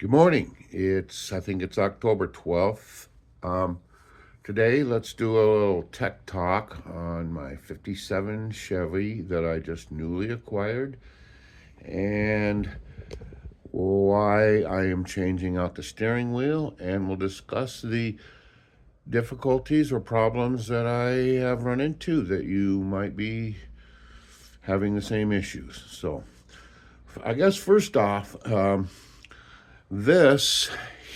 Good morning. I think it's October 12th. Today, let's do a little tech talk on my 57 Chevy that I just newly acquired and why I am changing out the steering wheel. And we'll discuss the difficulties or problems that I have run into that you might be having the same issues. So, I guess first off, this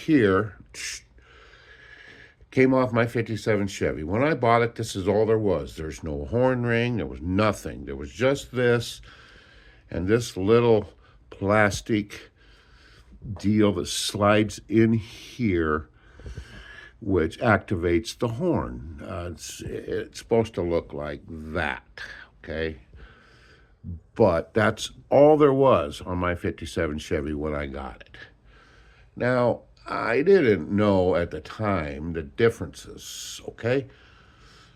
here came off my 57 Chevy. When I bought it, this is all there was. There's no horn ring, there was nothing. There was just this and this little plastic deal that slides in here, which activates the horn. It's supposed to look like that, okay? But that's all there was on my 57 Chevy when I got it. Now, I didn't know at the time the differences, okay?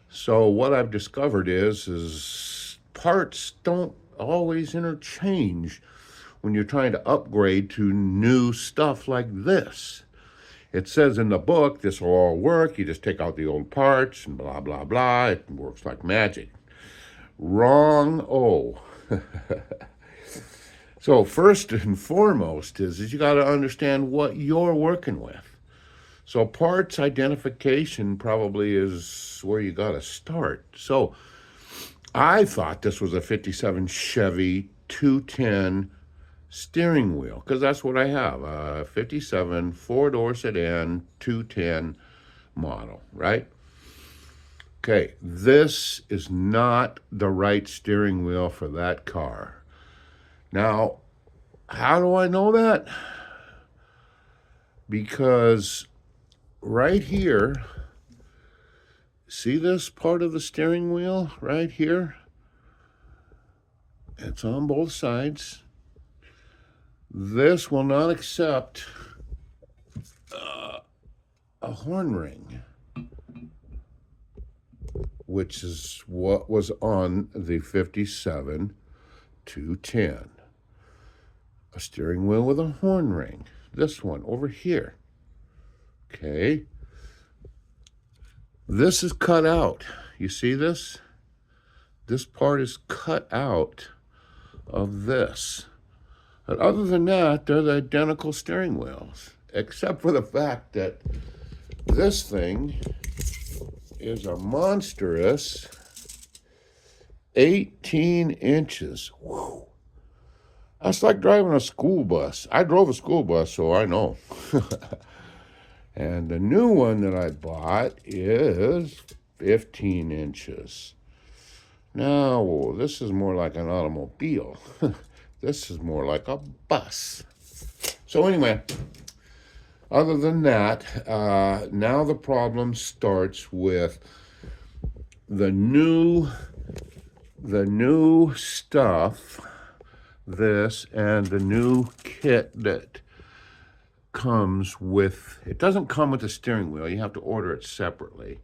So what I've discovered is parts don't always interchange when you're trying to upgrade to new stuff like this. It says in the book, this will all work. You just take out the old parts and blah, blah, blah. It works like magic. Wrong. Oh. So first and foremost is you got to understand what you're working with. So parts identification probably is where you got to start. So I thought this was a 57 Chevy 210 steering wheel because that's what I have, a 57 four-door sedan 210 model, right? Okay, this is not the right steering wheel for that car. Now, how do I know that? Because right here, see this part of the steering wheel right here? It's on both sides. This will not accept a horn ring, which is what was on the 57 210. A steering wheel with a horn ring. This one over here. Okay. This is cut out. You see this? This part is cut out of this. But other than that, they're the identical steering wheels, except for the fact that this thing is a monstrous 18 inches. Whew. That's like driving a school bus. I drove a school bus, so I know. And the new one that I bought is 15 inches. Now, this is more like an automobile. This is more like a bus. So anyway, other than that, now the problem starts with the new stuff, this, and the new kit that comes with, it doesn't come with the steering wheel, you have to order it separately,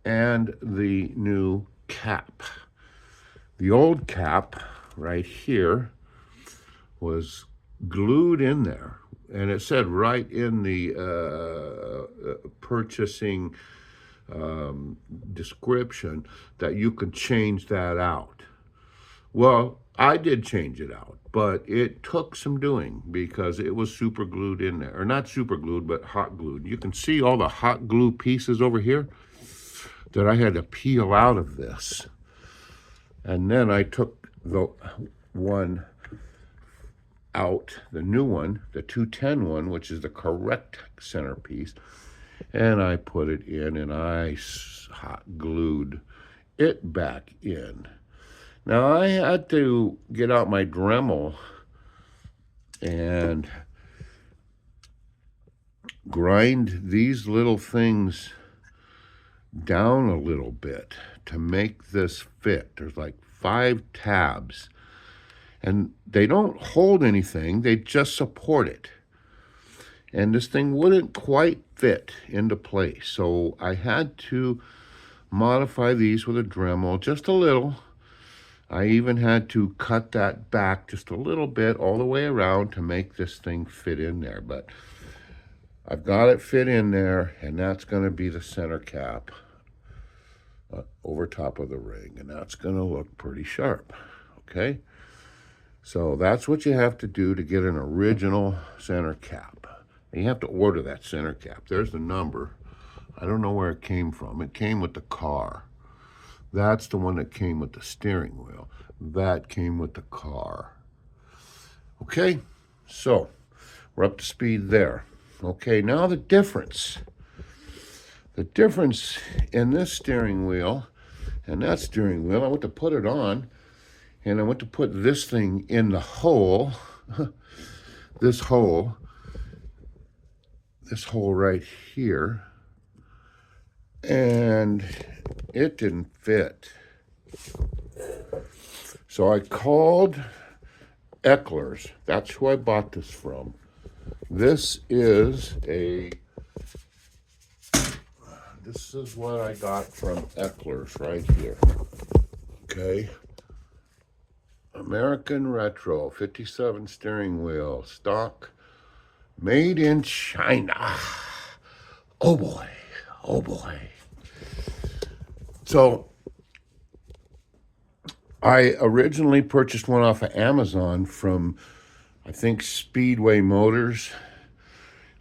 and the new cap. The old cap right here was glued in there, and it said right in the purchasing description that you could change that out. Well, I did change it out, but it took some doing because it was super glued in there. Or not super glued, but hot glued. You can see all the hot glue pieces over here that I had to peel out of this. And then I took the one out, the new one, the 210 one, which is the correct centerpiece, and I put it in and I hot glued it back in. Now I had to get out my Dremel and grind these little things down a little bit to make this fit. There's like 5 tabs, and they don't hold anything, they just support it. And this thing wouldn't quite fit into place, so I had to modify these with a Dremel just a little I even had to cut that back just a little bit all the way around to make this thing fit in there. But I've got it fit in there, and that's going to be the center cap over top of the ring, and that's going to look pretty sharp. Okay, so that's what you have to do to get an original center cap. And you have to order that center cap. There's the number. I don't know where it came from. It came with the car. That's the one that came with the steering wheel. That came with the car. Okay, so we're up to speed there. Okay, now the difference. The difference in this steering wheel and that steering wheel, I went to put it on, and I went to put this thing in the hole, this hole right here, and it didn't fit. So I called Eckler's. That's who I bought this from. This is what I got from Eckler's right here. Okay. American Retro 57 steering wheel, stock, made in China. Oh boy, oh boy. So I originally purchased one off of Amazon from, I think, Speedway Motors.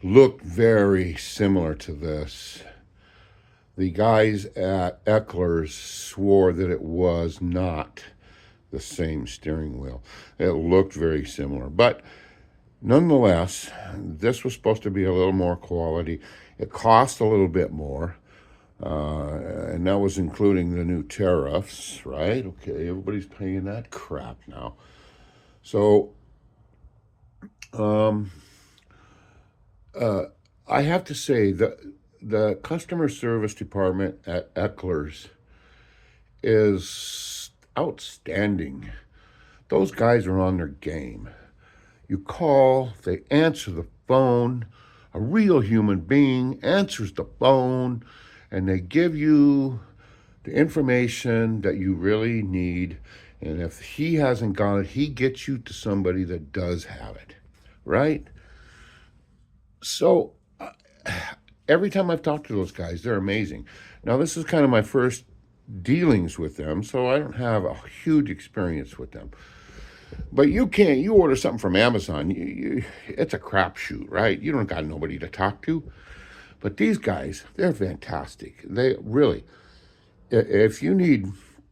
Looked very similar to this. The guys at Eckler's swore that it was not the same steering wheel. It looked very similar. But nonetheless, this was supposed to be a little more quality. It cost a little bit more. And that was including the new tariffs, right? Okay, everybody's paying that crap now. So, I have to say that the customer service department at Eckler's is outstanding. Those guys are on their game. You call, they answer the phone. A real human being answers the phone, and they give you the information that you really need. And if he hasn't got it, he gets you to somebody that does have it, right? So every time I've talked to those guys, they're amazing. Now, this is kind of my first dealings with them, so I don't have a huge experience with them. But you order something from Amazon, it's a crapshoot, right? You don't got nobody to talk to. But these guys, they're fantastic. They really, if you need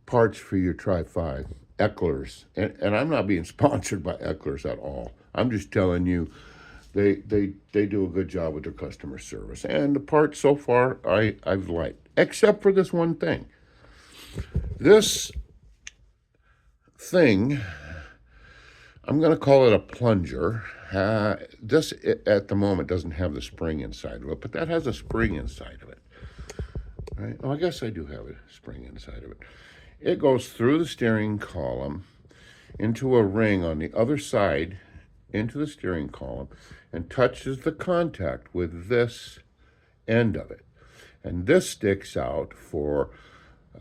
parts for your Tri-5, Eckler's, and I'm not being sponsored by Eckler's at all. I'm just telling you, they do a good job with their customer service. And the parts so far, I've liked, except for this one thing. This thing, I'm going to call it a plunger. This, at the moment, doesn't have the spring inside of it, but that has a spring inside of it. Right? Oh, I guess I do have a spring inside of it. It goes through the steering column into a ring on the other side, into the steering column, and touches the contact with this end of it. And this sticks out for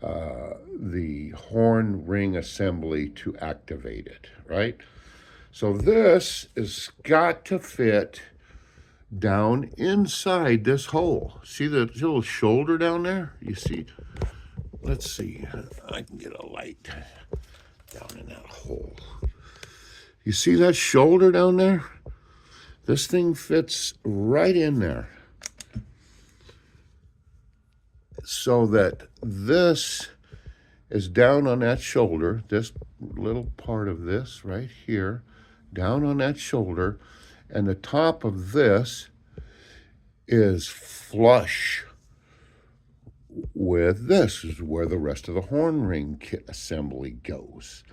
the horn ring assembly to activate it, right? So this has got to fit down inside this hole. See the little shoulder down there? You see? Let's see. I can get a light down in that hole. You see that shoulder down there? This thing fits right in there. So that this is down on that shoulder, this little part of this right here, down on that shoulder, and the top of this is flush with this. Is where the rest of the horn ring kit assembly goes.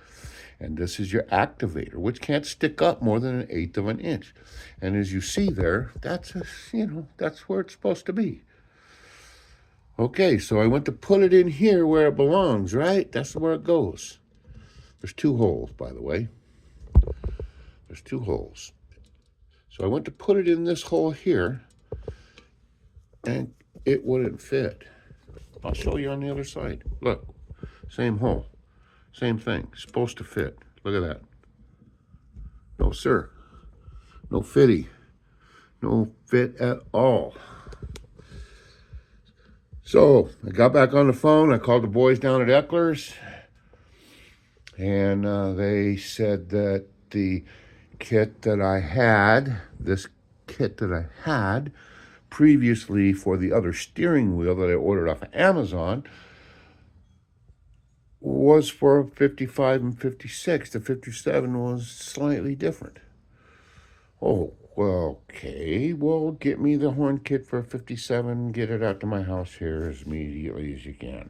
And this is your activator, which can't stick up more than 1/8 of an inch. And as you see there, that's where it's supposed to be. Okay, so I went to put it in here where it belongs, right? That's where it goes. There's 2 holes, by the way. There's 2 holes. So I went to put it in this hole here, and it wouldn't fit. I'll show you on the other side. Look, same hole. Same thing. It's supposed to fit. Look at that. No, sir. No fitty. No fit at all. So I got back on the phone. I called the boys down at Eckler's, and they said that the kit that I had, this kit that I had previously for the other steering wheel that I ordered off of Amazon, was for 55 and 56. The 57 was slightly different. Oh, well, okay. Well, get me the horn kit for 57. Get it out to my house here as immediately as you can.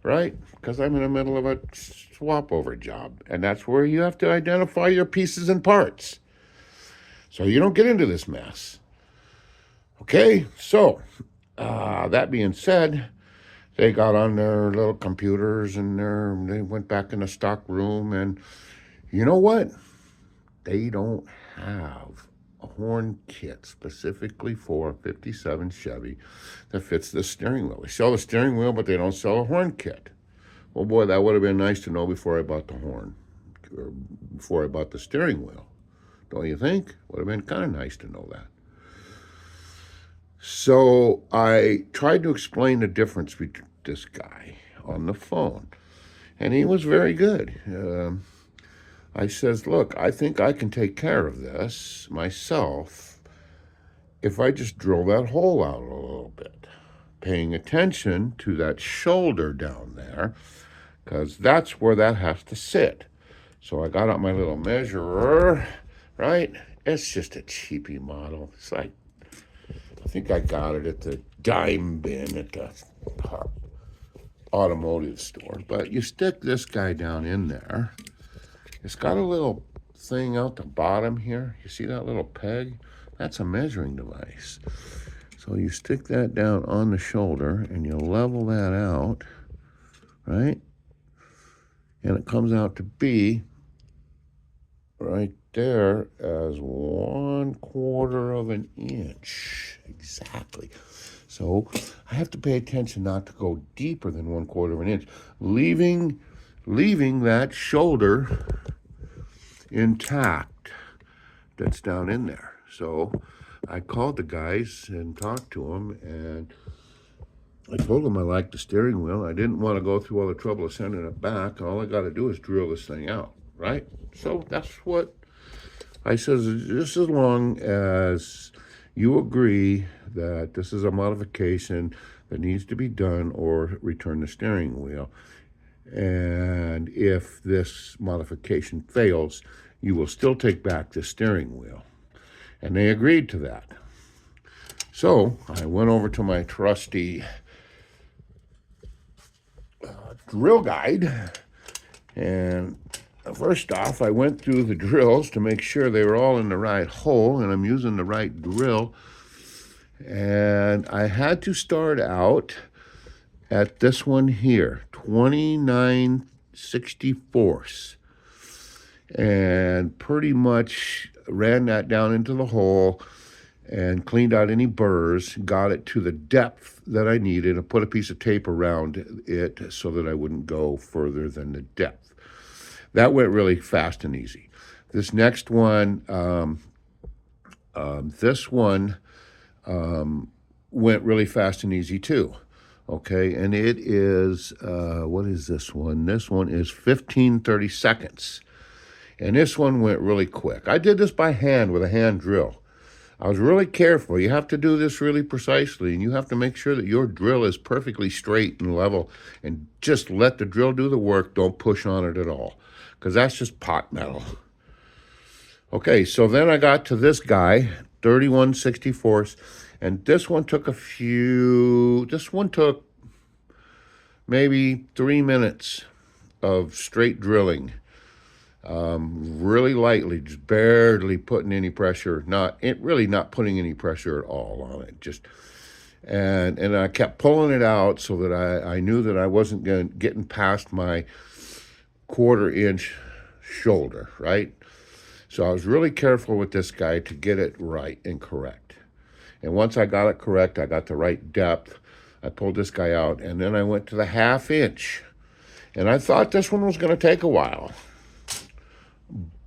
Right? Because I'm in the middle of a swap over job. And that's where you have to identify your pieces and parts, so you don't get into this mess. Okay? So, that being said, they got on their little computers and they went back in the stock room, and you know what? They don't have a horn kit specifically for 57 Chevy that fits the steering wheel. They sell the steering wheel, but they don't sell a horn kit. Well, boy, that would have been nice to know before I bought the horn, or before I bought the steering wheel. Don't you think? Would have been kind of nice to know that. So I tried to explain the difference between this guy on the phone, and he was very good. I says, look, I think I can take care of this myself if I just drill that hole out a little bit, paying attention to that shoulder down there, because that's where that has to sit. So I got out my little measurer, right? It's just a cheapy model. It's like, I think I got it at the dime bin at the automotive store. But you stick this guy down in there. It's got a little thing out the bottom here. You see that little peg? That's a measuring device. So you stick that down on the shoulder and you level that out, right? And it comes out to be right there as 1/4 of an inch. Exactly. So I have to pay attention not to go deeper than 1/4 of an inch, leaving that shoulder intact that's down in there. So I called the guys and talked to them, and I told them I liked the steering wheel. I didn't want to go through all the trouble of sending it back. All I got to do is drill this thing out, right? So that's what I says, just as long as you agree that this is a modification that needs to be done, or return the steering wheel. And if this modification fails, you will still take back the steering wheel. And they agreed to that. So I went over to my trusty drill guide, and first off, I went through the drills to make sure they were all in the right hole and I'm using the right drill. And I had to start out at this one here, 29/64, and pretty much ran that down into the hole and cleaned out any burrs, got it to the depth that I needed, and put a piece of tape around it so that I wouldn't go further than the depth. That went really fast and easy. This next one, went really fast and easy too. Okay, and it is, what is this one? This one is 15/32. And this one went really quick. I did this by hand with a hand drill. I was really careful. You have to do this really precisely, and you have to make sure that your drill is perfectly straight and level, and just let the drill do the work. Don't push on it at all, because that's just pot metal. Okay, so then I got to this guy, 31/64, and this one took maybe 3 minutes of straight drilling. Really lightly, just barely putting any pressure, not putting any pressure at all on it. And I kept pulling it out so that I knew that I wasn't getting past my 1/4 inch shoulder, right? So I was really careful with this guy to get it right and correct. And once I got it correct, I got the right depth, I pulled this guy out, and then I went to the 1/2 inch. And I thought this one was going to take a while,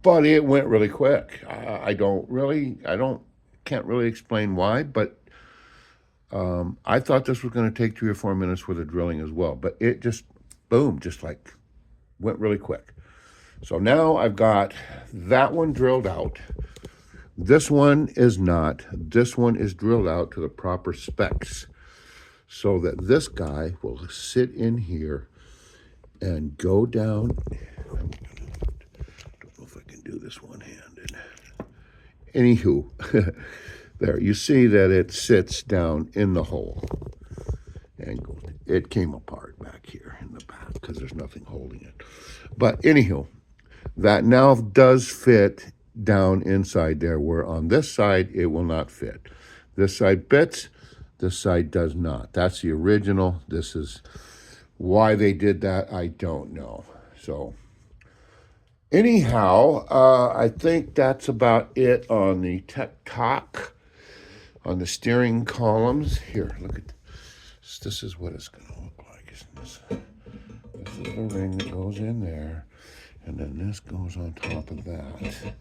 but it went really quick. Can't really explain why, but I thought this was going to take 3 or 4 minutes with the drilling as well. But it just, boom, just like went really quick. So now I've got that one drilled out. This one is not. This one is drilled out to the proper specs so that this guy will sit in here and go down. I don't know if I can do this one-handed. Anywho, there, you see that it sits down in the hole. And it came apart back here in the back because there's nothing holding it. But anywho, that now does fit down inside there, where on this side it will not fit. This side fits, this side does not. That's the original. This is why they did that, I don't know. So anyhow, I think that's about it on the Tech Talk, on the steering columns. Here, look at this. This is what it's going to look like. This is the ring that goes in there, and then this goes on top of that.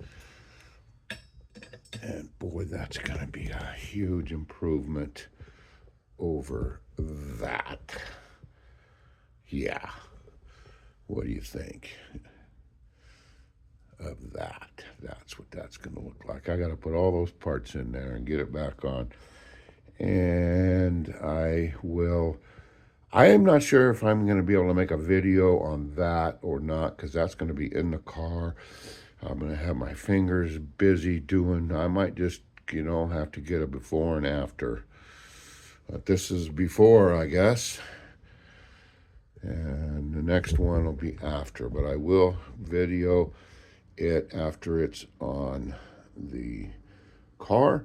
And boy, that's going to be a huge improvement over that. Yeah. What do you think of that? That's what that's going to look like. I got to put all those parts in there and get it back on. And I am not sure if I'm going to be able to make a video on that or not, because that's going to be in the car. I'm going to have my fingers busy doing, I might just, have to get a before and after. But this is before, I guess. And the next one will be after, but I will video it after it's on the car.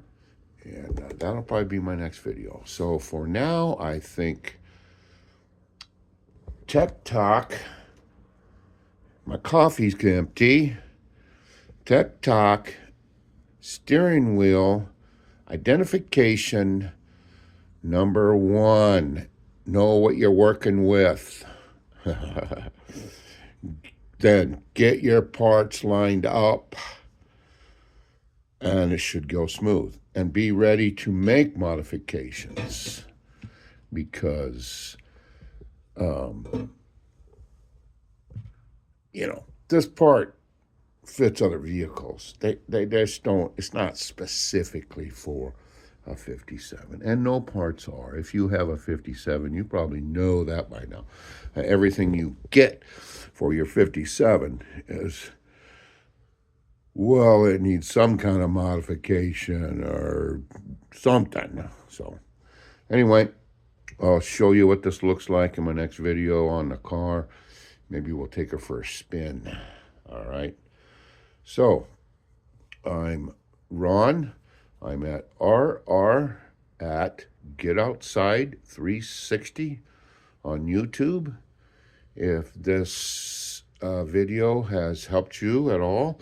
And that'll probably be my next video. So for now, I think Tech Talk, my coffee's empty. Tech Talk, steering wheel, identification, number 1, know what you're working with. Then get your parts lined up, and it should go smooth. And be ready to make modifications, because, this part fits other vehicles. They just don't, it's not specifically for a 57, and no parts are. If you have a 57, you probably know that by now. Everything you get for your 57 is, well, it needs some kind of modification or something. So anyway, I'll show you what this looks like in my next video on the car. Maybe we'll take her for a spin. All right. So I'm Ron. I'm at RR at Get Outside 360 on YouTube. If this video has helped you at all,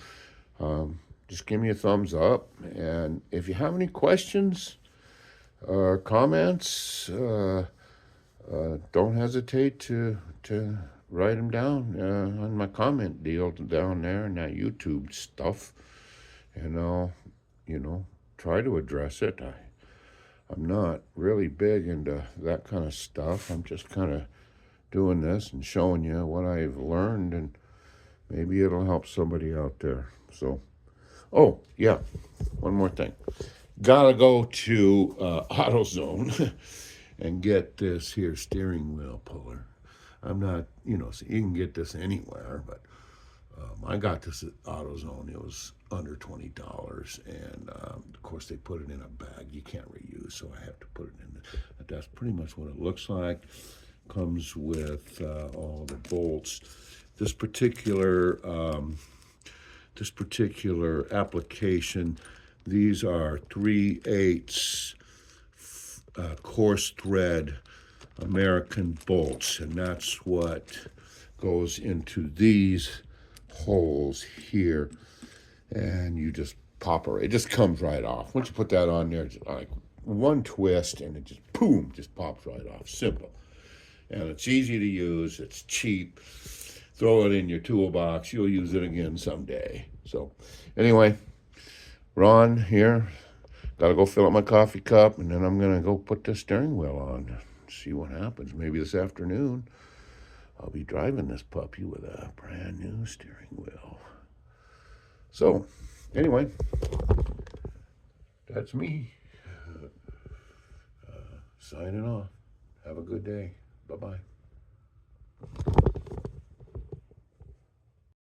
just give me a thumbs up. And if you have any questions or comments, don't hesitate to write them down on my comment deal down there in that YouTube stuff. And I'll, try to address it. I'm not really big into that kind of stuff. I'm just kind of doing this and showing you what I've learned, and maybe it'll help somebody out there. So, oh, yeah, one more thing. Gotta go to AutoZone and get this here steering wheel puller. I'm not, so you can get this anywhere, but I got this at AutoZone. It was under $20, and of course they put it in a bag you can't reuse, so I have to put it in. That's pretty much what it looks like. Comes with all the bolts. This particular application, these are 3/8 coarse thread American bolts, and that's what goes into these holes here, and you just pop it. It just comes right off. Once you put that on there, it's like one twist, and it just, boom, just pops right off. Simple. And it's easy to use. It's cheap. Throw it in your toolbox. You'll use it again someday. So anyway, Ron here. Got to go fill up my coffee cup, and then I'm going to go put the steering wheel on. See what happens. Maybe this afternoon I'll be driving this puppy with a brand new steering wheel. So anyway, that's me. Signing off. Have a good day. Bye-bye.